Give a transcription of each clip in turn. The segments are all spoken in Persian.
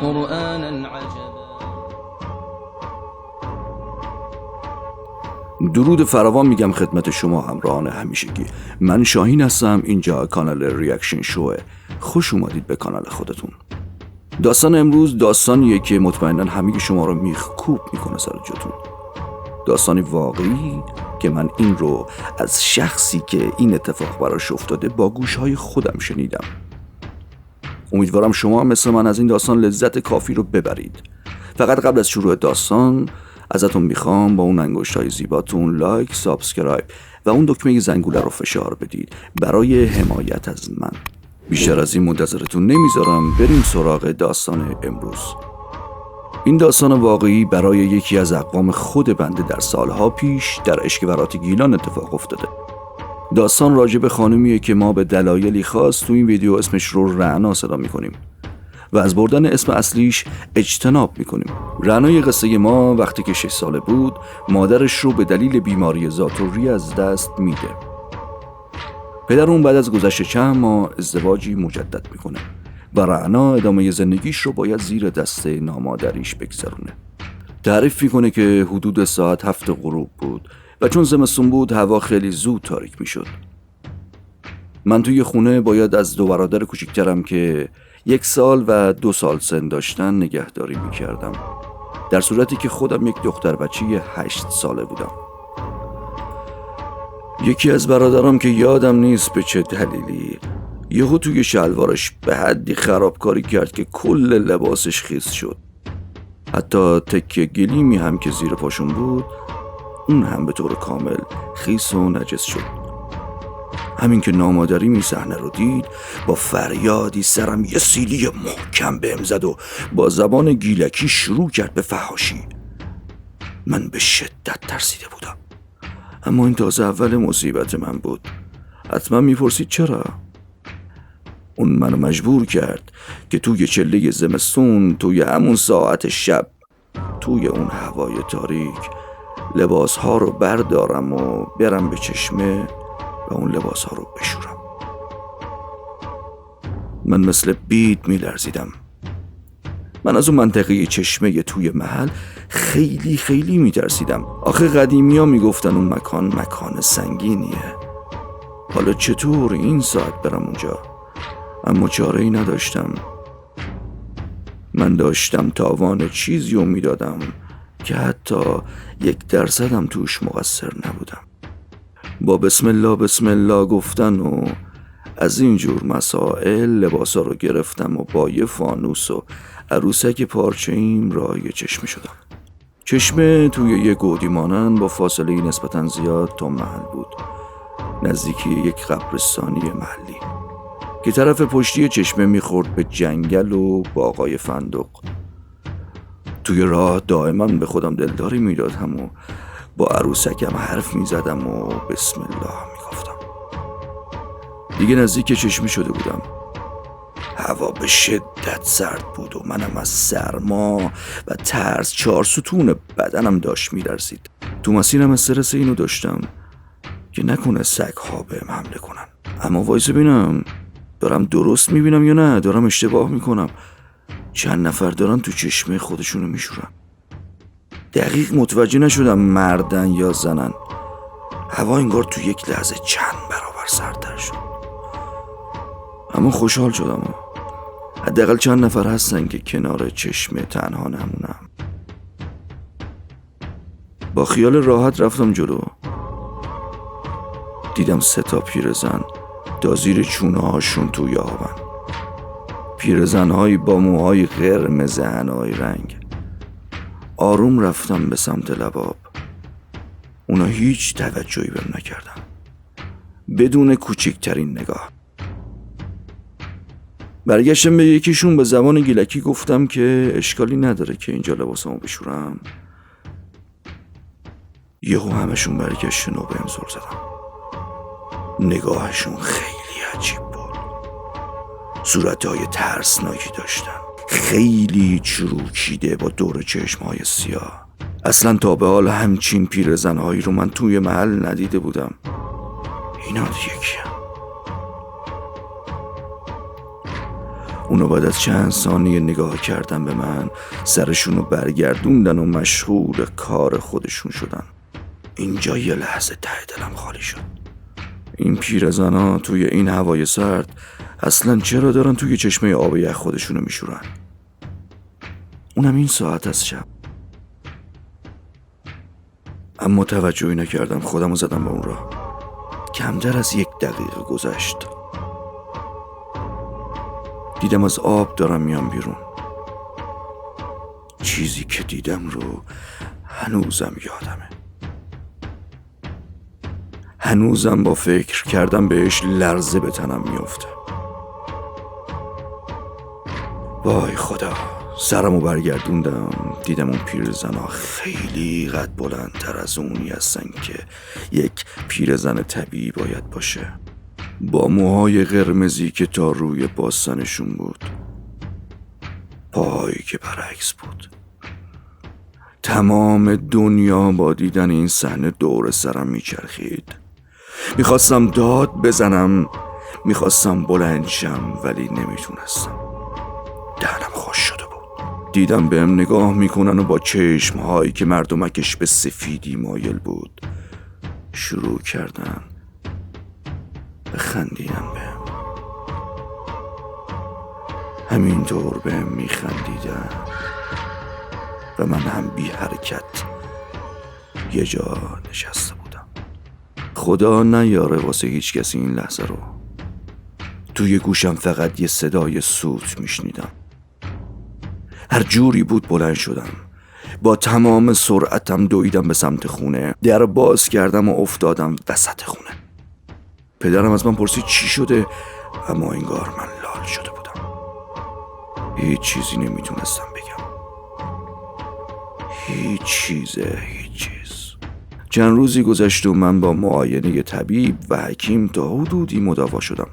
قرآنا عجبا. درود فراوان میگم خدمت شما همراهان همیشگی. من شاهین هستم، اینجا کانال ریاکشن شوه. خوش اومدید به کانال خودتون. داستان امروز داستانیه که مطمئنا همه شما رو میخکوب میکنه سر جاتون. داستانی واقعی که من این رو از شخصی که این اتفاق براش افتاده با گوشهای خودم شنیدم. امیدوارم شما هم مثل من از این داستان لذت کافی رو ببرید. فقط قبل از شروع داستان ازتون میخوام با اون انگشتای زیباتون لایک، سابسکرایب و اون دکمه زنگوله رو فشار بدید برای حمایت از من. بیشتر از این منتظرتون نمیذارم، بریم سراغ داستان امروز. این داستان واقعی برای یکی از اقوام خود بنده در سالها پیش در اشکورات گیلان اتفاق افتاده. داستان راجع به خانمیه که ما به دلایلی خاص تو این ویدیو اسمش رو رعنا صدا میکنیم و از بردن اسم اصلیش اجتناب میکنیم. رعنای قصه ما وقتی که 6 ساله بود مادرش رو به دلیل بیماری ذات‌الریه از دست میده. پدر اون بعد از گذشت چند ماه ازدواجی مجدد میکنه و رعنا ادامه زندگیش رو باید زیر دست نامادریش بگذرونه. تعریف میکنه که حدود ساعت 7 غروب بود و چون زمستون بود هوا خیلی زود تاریک میشد. من توی خونه باید از 2 برادر کوچیکترم که 1 سال و 2 سال سن داشتن نگهداری میکردم، در صورتی که خودم یک دختر بچه 8 ساله بودم. یکی از برادرام که یادم نیست به چه دلیلی یهو توی شلوارش به حدی خرابکاری کرد که کل لباسش خیس شد. حتی تکه گلیمی هم که زیر پاشون بود اون هم به طور کامل خیس و نجس شد. همین که نامادریم این صحنه رو دید با فریادی سرم یه سیلی محکم بهم زد و با زبان گیلکی شروع کرد به فحاشی. من به شدت ترسیده بودم، اما این تازه اول مصیبت من بود. حتما میپرسید چرا؟ اون منو مجبور کرد که توی چله زمستون توی همون ساعت شب توی اون هوای تاریک لباسها رو بردارم و برم به چشمه و اون لباسها رو بشورم. من مثل بید میلرزیدم. من از اون منطقه چشمه توی محل خیلی خیلی میترسیدم. آخه قدیمی ها میگفتن اون مکان سنگینیه. حالا چطور این ساعت برم اونجا؟ اما چاره ای نداشتم. من داشتم تاوان چیزی رو میدادم که حتی 1% هم توش مقصر نبودم. با بسم الله گفتن و از اینجور مسائل لباسا رو گرفتم و با یه فانوس و عروسک پارچه‌ایم راهی چشمه شدم. چشمه توی یه گودی مانند با فاصله نسبتاً زیاد تا محل بود، نزدیکی یک قبرستانی محلی که طرف پشتی چشمه میخورد به جنگل و باغای فندق. توی راه دائما به خودم دلداری میدادم و با عروسکم حرف میزدم و بسم الله میگفتم. دیگه نزدیک چشمه شده بودم. هوا به شدت سرد بود و منم از سرما و ترس 4 ستون بدنم داشت میلرزید. تو مسیرم استرس اینو داشتم که نکنه سگ‌ها بهم حمله کنن. اما وایس ببینم دارم درست میبینم یا نه، دارم اشتباه میکنم. چند نفر دارن تو چشمه خودشونو میشورن. دقیق متوجه نشدم مردن یا زنن. هوا انگار تو یک لحظه چند برابر سردتر شد. اما خوشحال شدم. حداقل چند نفر هستن که کنار چشمه تنها نمونم. با خیال راحت رفتم جلو. دیدم 3 تا پیرزن تا زیر چونه هاشون توی آبن. پیرزن‌هایی با موهای قرمز حنای رنگ. آروم رفتم به سمت لباب. اونا هیچ توجهی بهم نکردن، بدون کوچکترین نگاه. برگشتم به یکیشون به زبان گیلکی گفتم که اشکالی نداره که اینجا لباسمو بشورم. یهو همشون برگشتن و بهم زل زدن. نگاهشون خیلی عجیب بود. صورتهای ترسناکی داشتن، خیلی چروکیده با دور چشمهای سیاه. اصلا تا به حال همچین پیرزنهایی رو من توی محل ندیده بودم. اینا دیگه کیه؟ اونا بعد از چند ثانیه نگاه کردن به من سرشونو برگردوندن و مشغول کار خودشون شدن. اینجا یه لحظه ته دلم خالی شد. این پیرزنا توی این هوای سرد اصلا چرا دارن توی چشمه آب یخ خودشونو میشورن؟ اونم این ساعت از شب. اما توجهی نکردم، خودمو زدم به اون راه. کمتر از 1 دقیقه گذشت، دیدم از آب دارم میام بیرون. چیزی که دیدم رو هنوزم یادمه. هنوزم با فکر کردم بهش لرزه به تنم میفته. وای خدا، سرمو برگردوندم، دیدم اون پیرزنا خیلی قد بلندتر از اونی هستن که یک پیرزن طبیعی باید باشه، با موهای قرمزی که تا روی باسنشون بود، پاهایی که برعکس بود. تمام دنیا با دیدن این صحنه دور سرم میچرخید. میخواستم داد بزنم، میخواستم بلند شم، ولی نمیتونستم. دهنم خوش شده بود. دیدم بهم نگاه میکنن و با چشمهایی که مردمکش به سفیدی مایل بود شروع کردن به خندیدن بهم. همینطور بهم میخندیدن و من هم بی حرکت یه جا نشسته بودم. خدا نیاره واسه هیچ کسی این لحظه رو. توی گوشم فقط یه صدای سوت میشنیدم. هر جوری بود بلند شدم، با تمام سرعتم دویدم به سمت خونه. در باز کردم و افتادم وسط خونه. پدرم از من پرسید چی شده، اما انگار من لال شده بودم. هیچ چیزی نمیتونستم بگم. هیچ چیز. چند روزی گذشت و من با معاینه طبیب و حکیم تا حدودی مداوا شدم.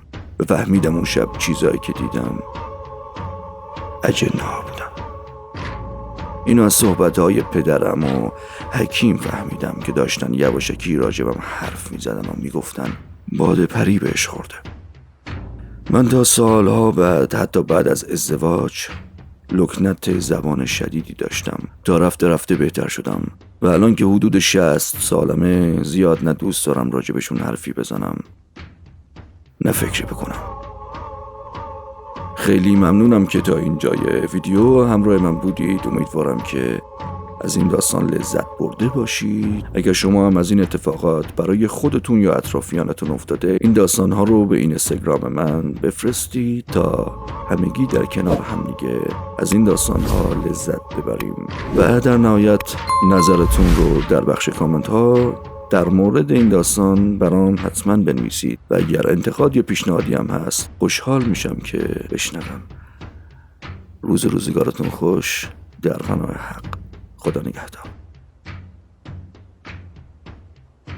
فهمیدم اون شب چیزایی که دیدم اجنه بودن. اینو از صحبتهای پدرم و حکیم فهمیدم که داشتن یواشکی راجبم حرف میزدن و میگفتن باد پری بهش خورده. من تا سالها بعد، حتی بعد از ازدواج، لکنت زبان شدیدی داشتم تا رفته بهتر شدم و الان که حدود 60 سالمه زیاد نه دوست دارم راجبشون حرفی بزنم نه فکری بکنم. خیلی ممنونم که تا اینجای ویدیو همراه من بودید. امیدوارم که از این داستان لذت برده باشید. اگر شما هم از این اتفاقات برای خودتون یا اطرافیانتون افتاده، این داستانها رو به این اینستاگرام من بفرستید تا همگی در کنار هم دیگه از این داستانها لذت ببریم. و در نهایت نظرتون رو در بخش کامنت ها در مورد این داستان برام حتما بنویسید و اگر انتقاد یا پیشنهادی هم هست خوشحال میشم که بشنوم. روزگارتون خوش. در قناه حق. خدا نگهدار.